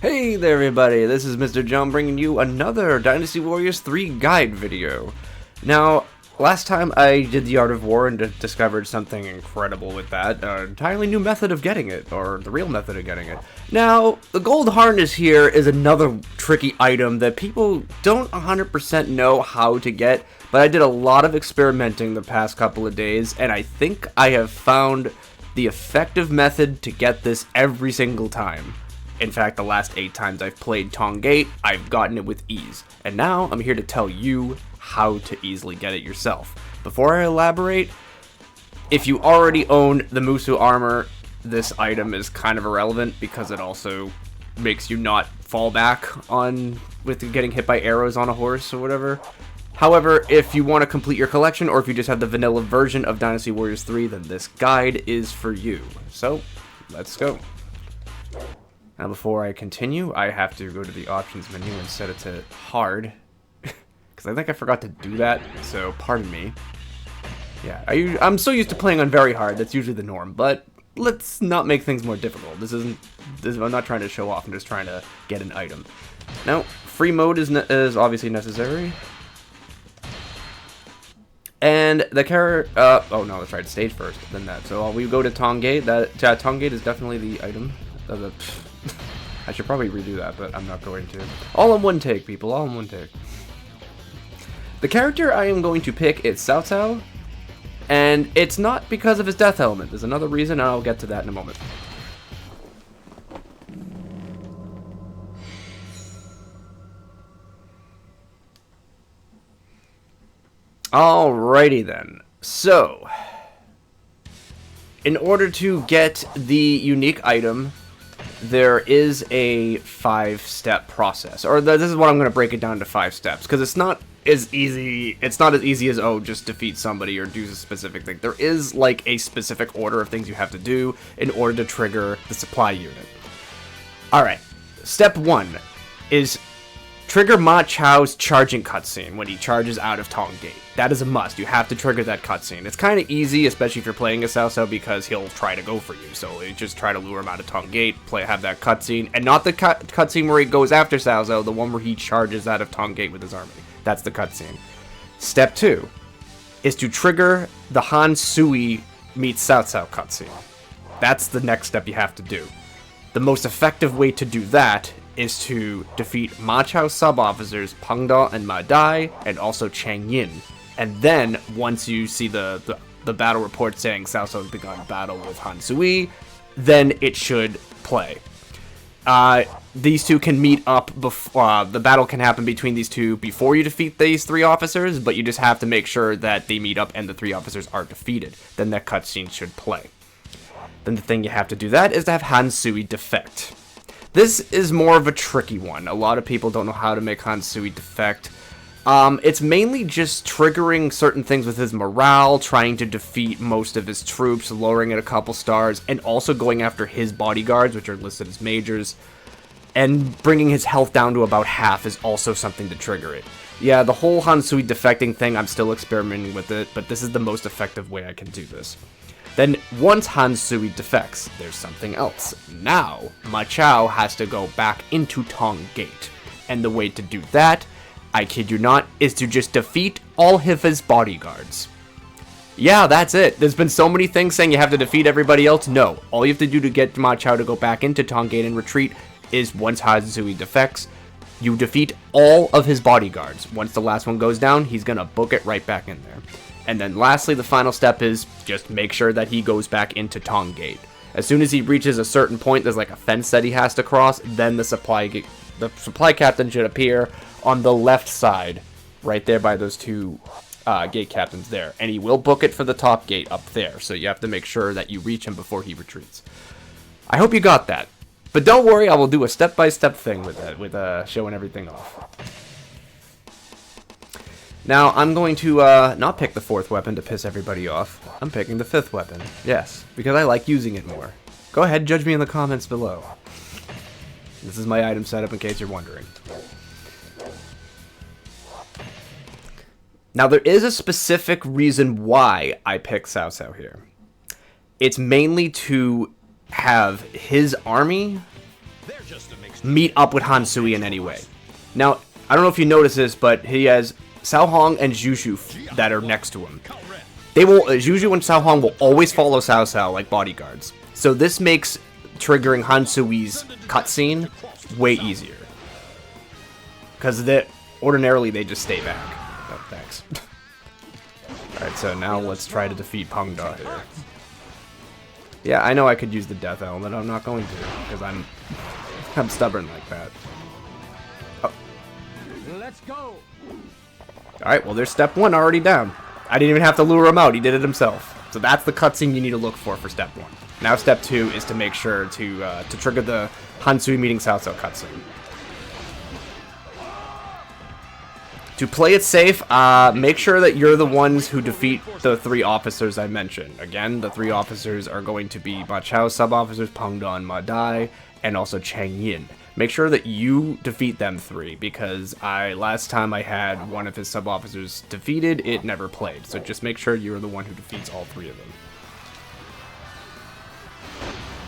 Hey there everybody, this is Mr. John bringing you another Dynasty Warriors 3 guide video. Now, last time I did the Art of War and discovered something incredible with that, an entirely new method of getting it, or the real method of getting it. Now, the gold harness here is another tricky item that people don't 100% know how to get, but I did a lot of experimenting the past couple of days, and I think I have found the effective method to get this every single time. In fact, the last 8 times I've played Tong Gate, I've gotten it with ease. And now, I'm here to tell you how to easily get it yourself. Before I elaborate, if you already own the Musu armor, this item is kind of irrelevant because it also makes you not fall back on with getting hit by arrows on a horse or whatever. However, if you want to complete your collection, or if you just have the vanilla version of Dynasty Warriors 3, then this guide is for you. So, let's go. Now before I continue, I have to go to the options menu and set it to hard, because I think I forgot to do that, so pardon me. Yeah, I'm so used to playing on very hard, that's usually the norm, but let's not make things more difficult. I'm not trying to show off, I'm just trying to get an item. Now, free mode is obviously necessary. And the character, oh no, that's right, stage first, then that. So we go to Tong Gate. Tong Gate is definitely the item. I should probably redo that, but I'm not going to. All in one take, people, all in one take. The character I am going to pick is Cao Cao, and it's not because of his death element. There's another reason, and I'll get to that in a moment. Alrighty then. So, in order to get the unique item, there is a 5-step process, or this is what I'm going to break it down to 5 steps, because it's not as easy as, oh, just defeat somebody or do a specific thing. There is like a specific order of things you have to do in order to trigger the supply unit. Alright, step 1 is trigger Ma Chao's charging cutscene when he charges out of Tong Gate. That is a must. You have to trigger that cutscene. It's kind of easy, especially if you're playing as Cao Cao, because he'll try to go for you. So you just try to lure him out of Tong Gate, have that cutscene, and not the cutscene where he goes after Cao Cao, the one where he charges out of Tong Gate with his army. That's the cutscene. Step 2 is to trigger the Han Sui meets Cao Cao cutscene. That's the next step you have to do. The most effective way to do that is to defeat Ma Chao's sub-officers Peng Da and Ma Dai, and also Chang Yin. And then, once you see the battle report saying Cao Cao has begun battle with Han Sui, then it should play. These two can meet up before the battle can happen between these two before you defeat these 3 officers, but you just have to make sure that they meet up and the 3 officers are defeated. Then that cutscene should play. Then the thing you have to do that is to have Han Sui defect. This is more of a tricky one. A lot of people don't know how to make Han Sui defect. It's mainly just triggering certain things with his morale, trying to defeat most of his troops, lowering it a couple stars, and also going after his bodyguards, which are listed as majors, and bringing his health down to about half is also something to trigger it. Yeah, the whole Han Sui defecting thing, I'm still experimenting with it, but this is the most effective way I can do this. Then, once Han Sui defects, there's something else. Now, Ma Chao has to go back into Tong Gate. And the way to do that, I kid you not, is to just defeat all of his bodyguards. Yeah, that's it. There's been so many things saying you have to defeat everybody else. No, all you have to do to get Ma Chao to go back into Tong Gate and retreat is once Han Sui defects, you defeat all of his bodyguards. Once the last one goes down, he's gonna book it right back in there. And then lastly, the final step is just make sure that he goes back into Tong Gate. As soon as he reaches a certain point, there's like a fence that he has to cross, then the supply captain should appear on the left side, right there by those 2 gate captains there. And he will book it for the top gate up there, so you have to make sure that you reach him before he retreats. I hope you got that. But don't worry, I will do a step-by-step thing with that, with showing everything off. Now, I'm going to not pick the 4th weapon to piss everybody off. I'm picking the 5th weapon. Yes, because I like using it more. Go ahead, judge me in the comments below. This is my item setup in case you're wondering. Now, there is a specific reason why I pick Cao Cao here. It's mainly to have his army meet up with Hansui in any way. Now, I don't know if you notice this, but he has Cao Hong and Zhu that are next to him. They will, Zhu and Cao Hong will always follow Cao Cao like bodyguards. So this makes triggering Hansui's cutscene way easier. Because ordinarily they just stay back. Oh, thanks. Alright, so now let's try to defeat Peng Da here. Yeah, I know I could use the death element, I'm not going to, because I'm stubborn like that. Oh. Let's go. Alright, well there's step 1 already down. I didn't even have to lure him out, he did it himself. So that's the cutscene you need to look for step 1. Now step 2 is to make sure to trigger the Hansui meeting Cao Cao cutscene. To play it safe, make sure that you're the ones who defeat the 3 officers I mentioned. Again, the 3 officers are going to be Ma Chao's sub-officers, Peng Da and Ma Dai, and also Chang Yin. Make sure that you defeat them 3, because last time I had one of his sub-officers defeated, it never played. So just make sure you're the one who defeats all 3 of them.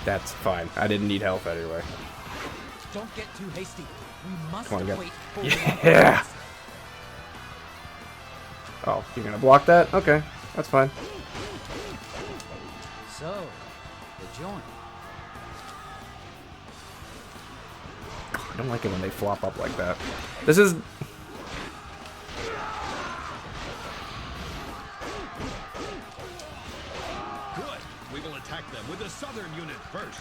That's fine. I didn't need health anyway. Don't get too hasty. We must wait for yeah! Oh, you're gonna block that? Okay, that's fine. So, the joint. I don't like it when they flop up like that. This is... Good. We will attack them with the southern unit first.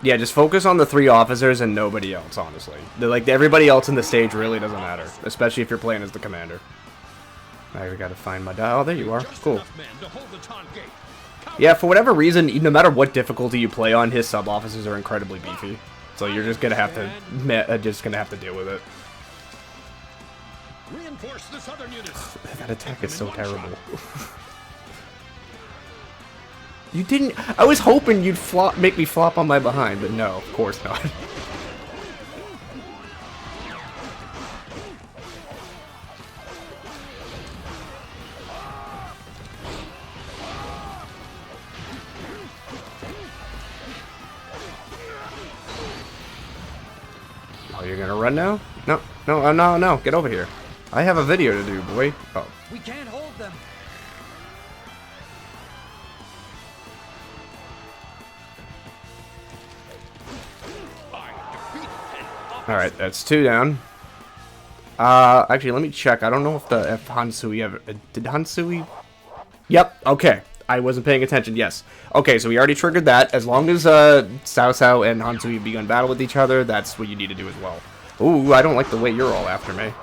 Yeah, just focus on the 3 officers and nobody else, honestly. Everybody else in the stage really doesn't matter, especially if you're playing as the commander. Now we gotta find my Oh, there you are. Cool. Yeah, for whatever reason, no matter what difficulty you play on, his sub-officers are incredibly beefy. So you're just gonna have to deal with it. Reinforce the southern units. That attack is so terrible. You didn't. I was hoping you'd make me flop on my behind, but no, of course not. Oh, you're gonna run now? No, no, no, no! Get over here. I have a video to do, boy. Oh. We can't hold them. Alright, that's 2 down. Actually, let me check. I don't know if Hansui ever... did Hansui... Yep, okay. I wasn't paying attention, yes. Okay, so we already triggered that. As long as Cao Cao and Hansui have begun battle with each other, that's what you need to do as well. Ooh, I don't like the way you're all after me.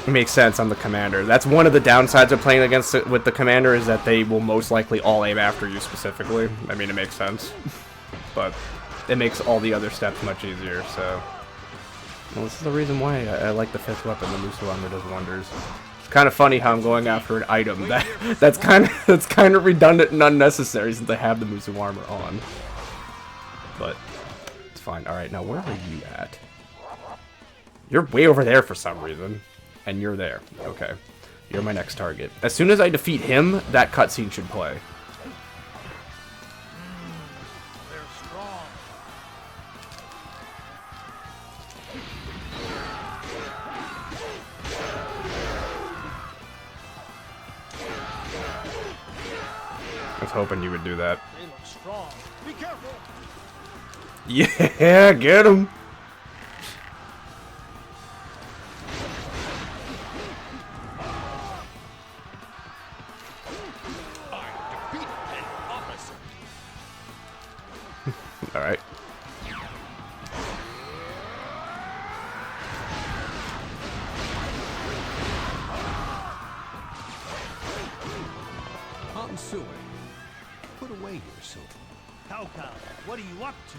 It makes sense, I'm the commander. That's one of the downsides of playing with the commander, is that they will most likely all aim after you specifically. I mean, it makes sense. But it makes all the other steps much easier, so... Well, this is the reason why I like the 5th weapon, the Musu Armor does wonders. It's kind of funny how I'm going after an item that's kind of redundant and unnecessary since I have the Musu Armor on. But it's fine. All right, now where are you at? You're way over there for some reason, and you're there. Okay, you're my next target. As soon as I defeat him, that cutscene should play. They're strong. I was hoping you would do that. They look strong. Be careful. Yeah, get him. All right. Hansui, put away your silver. Cao Cao, what are you up to?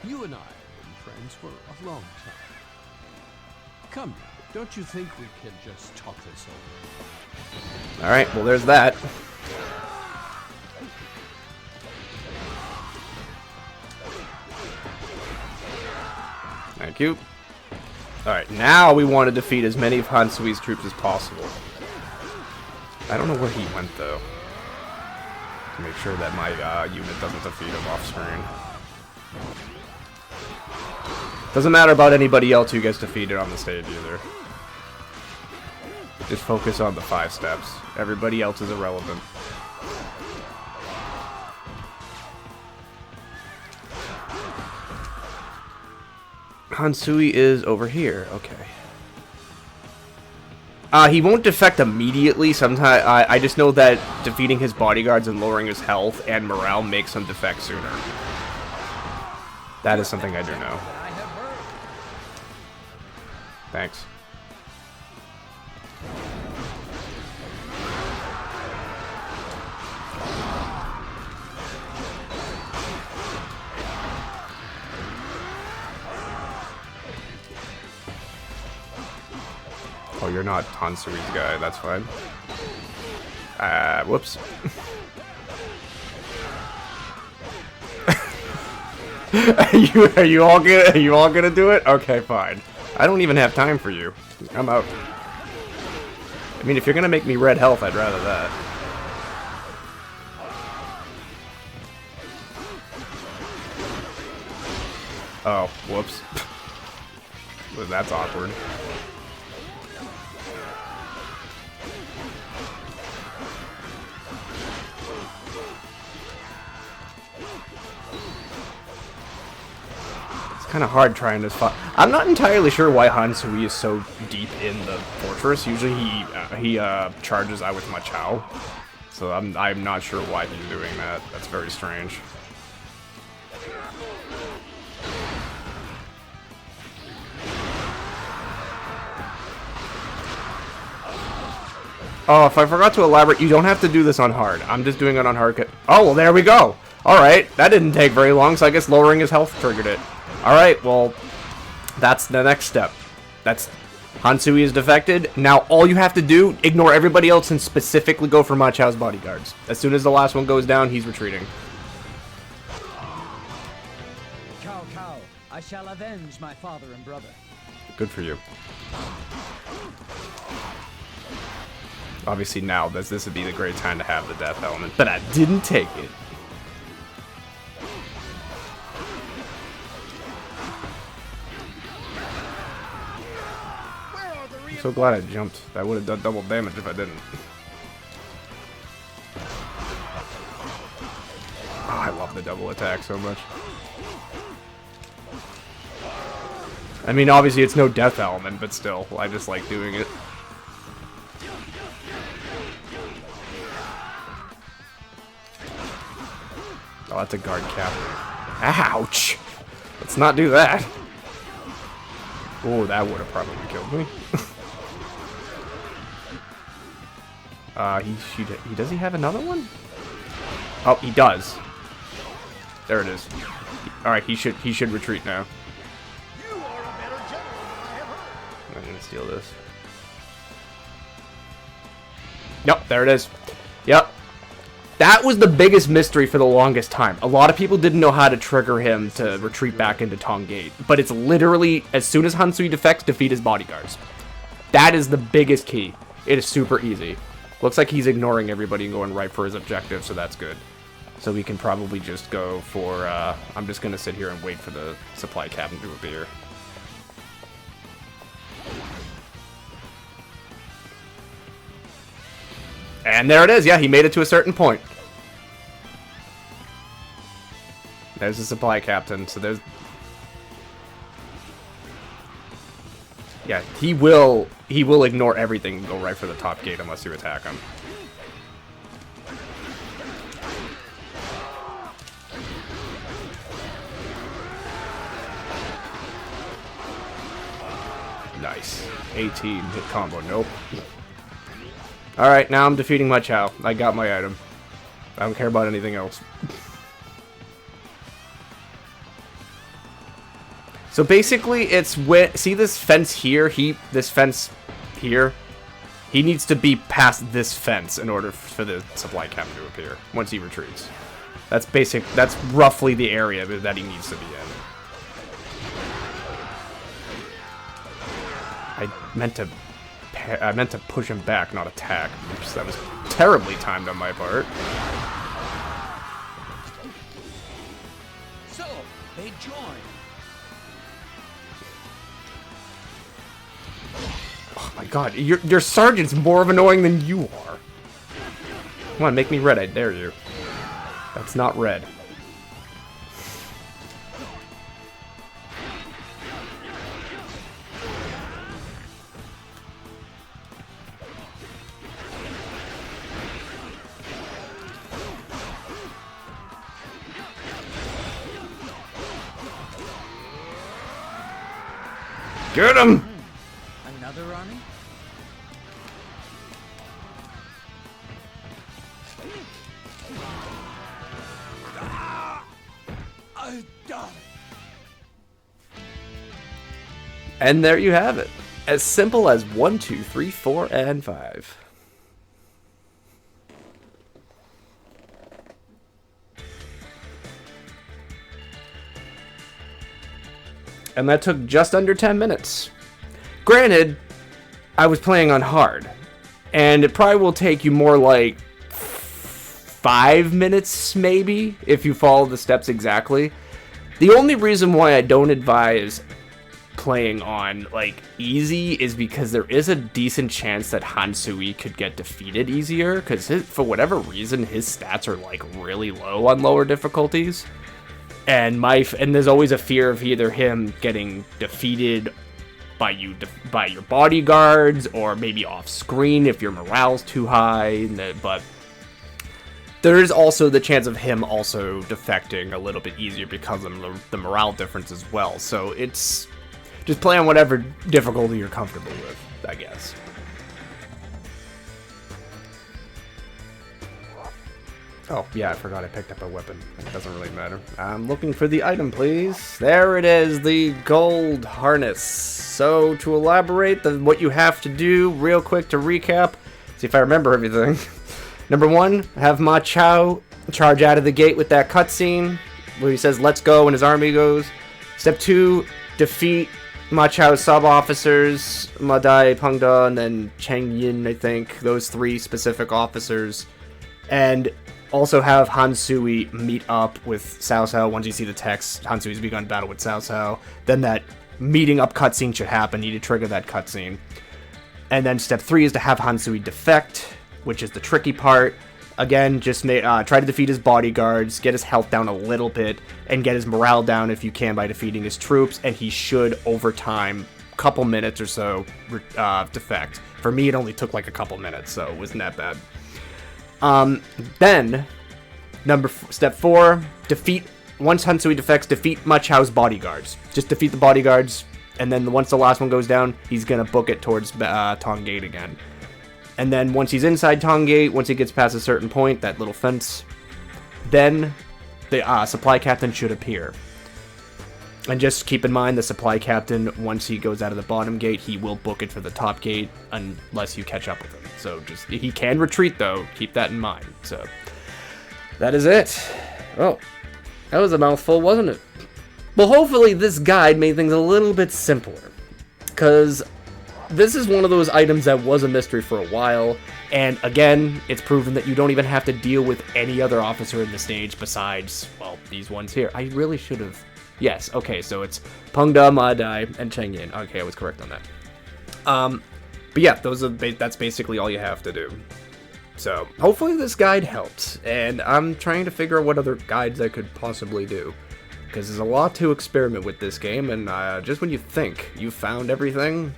You and I have been friends for a long time. Come now, don't you think we can just talk this over? All right. Well, there's that. Thank you. Alright, now we want to defeat as many of Hansui's troops as possible. I don't know where he went, though. To make sure that my unit doesn't defeat him off screen. Doesn't matter about anybody else who gets defeated on the stage either. Just focus on the 5 steps. Everybody else is irrelevant. Hansui is over here. Okay. He won't defect immediately. Sometimes I just know that defeating his bodyguards and lowering his health and morale makes him defect sooner. That is something I do know. Thanks. Oh, you're not Hansui's guy. That's fine. Whoops. Are you all gonna do it? Okay, fine. I don't even have time for you. I'm out. I mean, if you're gonna make me red health, I'd rather that. Oh, whoops. Well, that's awkward. Kind of hard trying to fight. I'm not entirely sure why Hansui is so deep in the fortress. Usually he charges out with Machao, so I'm not sure why he's doing that. That's very strange. Oh, if I forgot to elaborate, you don't have to do this on hard. I'm just doing it on hard. Oh, well, there we go. All right, that didn't take very long, so I guess lowering his health triggered it. Alright, well, that's the next step. That's Hansui is defected. Now, all you have to do, ignore everybody else and specifically go for Machao's bodyguards. As soon as the last one goes down, he's retreating. Cao, I shall avenge my father and brother. Good for you. Obviously now, this would be the great time to have the death element, but I didn't take it. So glad I jumped. That would have done double damage if I didn't. Oh, I love the double attack so much. I mean, obviously it's no death element, but still, I just like doing it. Oh, that's a guard cap. Ouch! Let's not do that. Oh, that would have probably killed me. Does he have another one? Oh, he does. There it is. All right, he should retreat now. You are a better general than I have heard. I'm gonna steal this. Yep, there it is. Yep. That was the biggest mystery for the longest time. A lot of people didn't know how to trigger him to retreat back into Tong Gate, but it's literally as soon as Hansui defects, defeat his bodyguards. That is the biggest key. It is super easy. Looks like he's ignoring everybody and going right for his objective, so that's good. So we can probably just go for, I'm just going to sit here and wait for the supply cabin to appear. And there it is. Yeah, he made it to a certain point. There's the supply captain. So there's... Yeah, he will ignore everything and go right for the top gate unless you attack him. Nice. 18 hit combo. Nope. Alright, now I'm defeating Machao. I got my item. I don't care about anything else. So basically, it's when... See this fence here? This fence here? He needs to be past this fence in order for the supply cabin to appear once he retreats. That's basic. That's roughly the area that he needs to be in. I meant to push him back, not attack. Oops, that was terribly timed on my part. So, they join. Oh my god, your sergeant's more annoying than you are. Come on, make me red, I dare you. That's not red. Get him! Another Ronnie? I died. And there you have it. As simple as 1, 2, 3, 4, and 5. And that took just under 10 minutes. Granted, I was playing on hard, and it probably will take you more like 5 minutes, maybe, if you follow the steps exactly. The only reason why I don't advise playing on, like, easy is because there is a decent chance that Hansui could get defeated easier, because for whatever reason, his stats are, like, really low on lower difficulties. And there's always a fear of either him getting defeated by your bodyguards, or maybe off screen if your morale's too high. But there is also the chance of him also defecting a little bit easier because of the morale difference as well. So it's just play on whatever difficulty you're comfortable with, I guess. Oh, yeah, I forgot I picked up a weapon. It doesn't really matter. I'm looking for the item, please. There it is, the gold harness. So, to elaborate, what you have to do, real quick to recap, see if I remember everything. Number 1, have Ma Chao charge out of the gate with that cutscene, where he says, let's go, and his army goes. Step 2, defeat Ma Chao's sub-officers, Ma Dai, Peng Da, and then Cheng Yin, I think. Those 3 specific officers. And also have Hansui meet up with Cao Cao. Once you see the text, Hansui's begun battle with Cao Cao. Then that meeting up cutscene should happen. You need to trigger that cutscene. And then step 3 is to have Hansui defect, which is the tricky part. Again, just try to defeat his bodyguards, get his health down a little bit, and get his morale down if you can by defeating his troops. And he should, over time, couple minutes or so, defect. For me, it only took like a couple minutes, so it wasn't that bad. Then, step 4, once Hansui defects, defeat Ma Chao's bodyguards. Just defeat the bodyguards, and then once the last one goes down, he's gonna book it towards Tong Gate again. And then once he's inside Tong Gate, once he gets past a certain point, that little fence, then the supply captain should appear. And just keep in mind, the supply captain, once he goes out of the bottom gate, he will book it for the top gate unless you catch up with him. So he can retreat, though. Keep that in mind. So that is it. Oh, that was a mouthful, wasn't it? Well, hopefully this guide made things a little bit simpler, because this is one of those items that was a mystery for a while. And again, it's proven that you don't even have to deal with any other officer in the stage besides, well, these ones here. I really should have... Yes, okay, so it's Peng Da, Ma Dai, and Cheng Yin. Okay, I was correct on that. But yeah, that's basically all you have to do. So, hopefully this guide helps, and I'm trying to figure out what other guides I could possibly do, because there's a lot to experiment with this game, and just when you think you've found everything,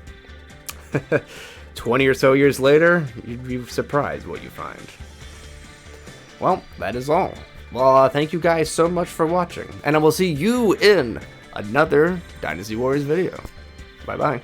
20 or so years later, you'd be surprised what you find. Well, that is all. Well, thank you guys so much for watching, and I will see you in another Dynasty Warriors video. Bye-bye.